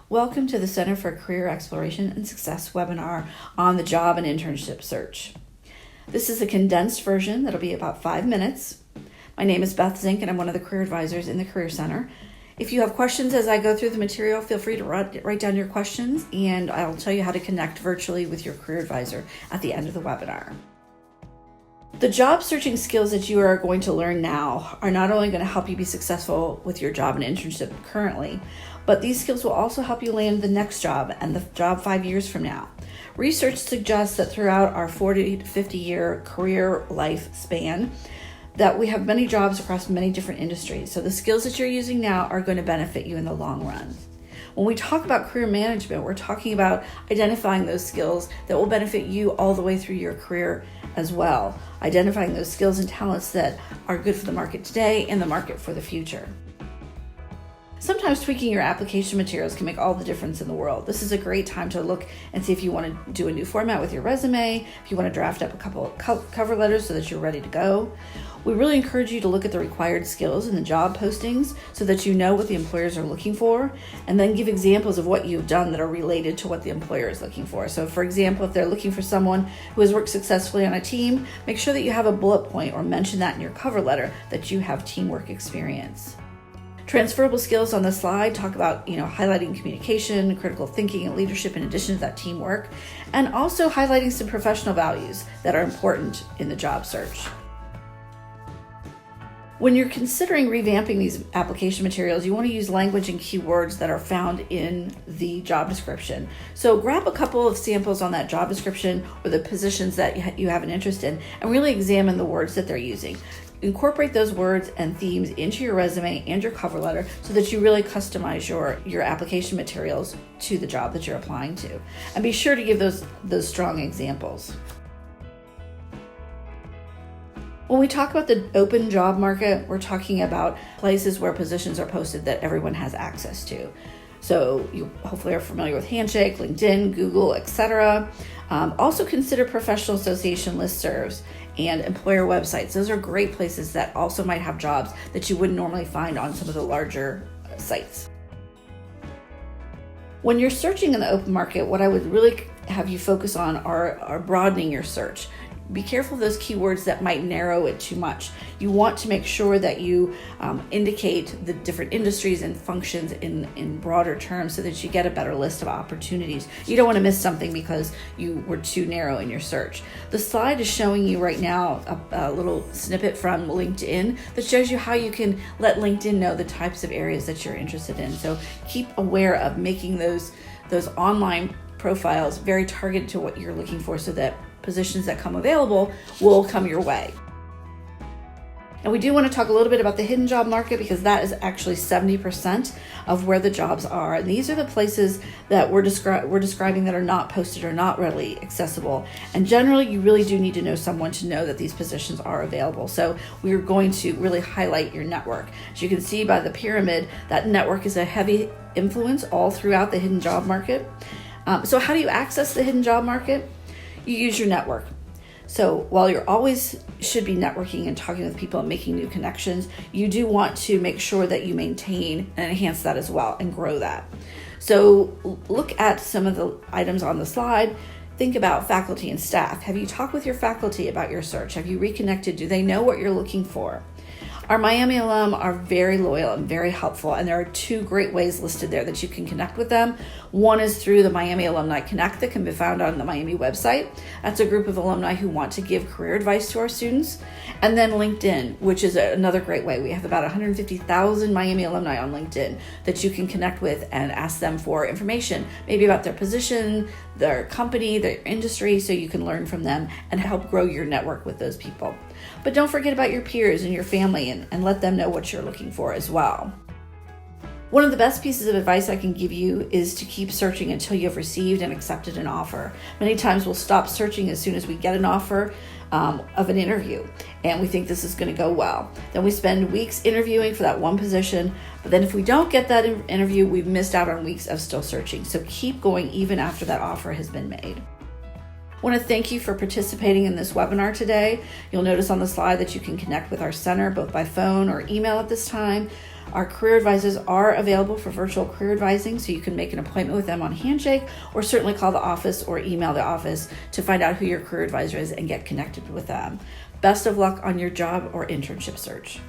Welcome to the Center for Career Exploration and Success webinar on the job and internship search. This is a condensed version that'll be about 5 minutes. My name is Beth Zink and I'm one of the career advisors in the Career Center. If you have questions as I go through the material, feel free to write down your questions and I'll tell you how to connect virtually with your career advisor at the end of the webinar. The job searching skills that you are going to learn now are not only going to help you be successful with your job and internship currently, but these skills will also help you land the next job and the job 5 years from now. Research suggests that throughout our 40 to 50 year career life span, that we have many jobs across many different industries. So the skills that you're using now are going to benefit you in the long run. When we talk about career management, we're talking about identifying those skills that will benefit you all the way through your career as well. Identifying those skills and talents that are good for the market today and the market for the future. Sometimes tweaking your application materials can make all the difference in the world. This is a great time to look and see if you want to do a new format with your resume, if you want to draft up a couple cover letters so that you're ready to go. We really encourage you to look at the required skills in the job postings so that you know what the employers are looking for, and then give examples of what you've done that are related to what the employer is looking for. So for example, if they're looking for someone who has worked successfully on a team, make sure that you have a bullet point or mention that in your cover letter that you have teamwork experience. Transferable skills on the slide talk about, highlighting communication, critical thinking, and leadership in addition to that teamwork, and also highlighting some professional values that are important in the job search. When you're considering revamping these application materials, you want to use language and keywords that are found in the job description. So grab a couple of samples on that job description or the positions that you have an interest in and really examine the words that they're using. Incorporate those words and themes into your resume and your cover letter so that you really customize your application materials to the job that you're applying to. And be sure to give those strong examples. When we talk about the open job market, we're talking about places where positions are posted that everyone has access to. So you hopefully are familiar with Handshake, LinkedIn, Google, etc. Also consider professional association listservs and employer websites. Those are great places that also might have jobs that you wouldn't normally find on some of the larger sites. When you're searching in the open market, what I would really have you focus on are broadening your search. Be careful of those keywords that might narrow it too much. You want to make sure that you indicate the different industries and functions in broader terms so that you get a better list of opportunities. You don't want to miss something because you were too narrow in your search. The slide is showing you right now a little snippet from LinkedIn that shows you how you can let LinkedIn know the types of areas that you're interested in. So keep aware of making those online profiles very targeted to what you're looking for so that positions that come available will come your way. And we do want to talk a little bit about the hidden job market because that is actually 70% of where the jobs are. And these are the places that we're describing that are not posted or not readily accessible. And generally, you really do need to know someone to know that these positions are available. So we're going to really highlight your network. As you can see by the pyramid, that network is a heavy influence all throughout the hidden job market. So how do you access the hidden job market? You use your network. So while you always should be networking and talking with people and making new connections, you do want to make sure that you maintain and enhance that as well and grow that. So look at some of the items on the slide. Think about faculty and staff. Have you talked with your faculty about your search? Have you reconnected? Do they know what you're looking for? Our Miami alum are very loyal and very helpful, and there are 2 great ways listed there that you can connect with them. One is through the Miami Alumni Connect that can be found on the Miami website. That's a group of alumni who want to give career advice to our students. And then LinkedIn, which is another great way. We have about 150,000 Miami alumni on LinkedIn that you can connect with and ask them for information, maybe about their position, their company, their industry, so you can learn from them and help grow your network with those people. But don't forget about your peers and your family and let them know what you're looking for as well. One of the best pieces of advice I can give you is to keep searching until you have received and accepted an offer. Many times we'll stop searching as soon as we get an offer of an interview and we think this is going to go well. Then we spend weeks interviewing for that one position, but then if we don't get that interview, we've missed out on weeks of still searching. So keep going even after that offer has been made. I want to thank you for participating in this webinar today. You'll notice on the slide that you can connect with our center both by phone or email at this time. Our career advisors are available for virtual career advising, so you can make an appointment with them on Handshake, or certainly call the office or email the office to find out who your career advisor is and get connected with them. Best of luck on your job or internship search.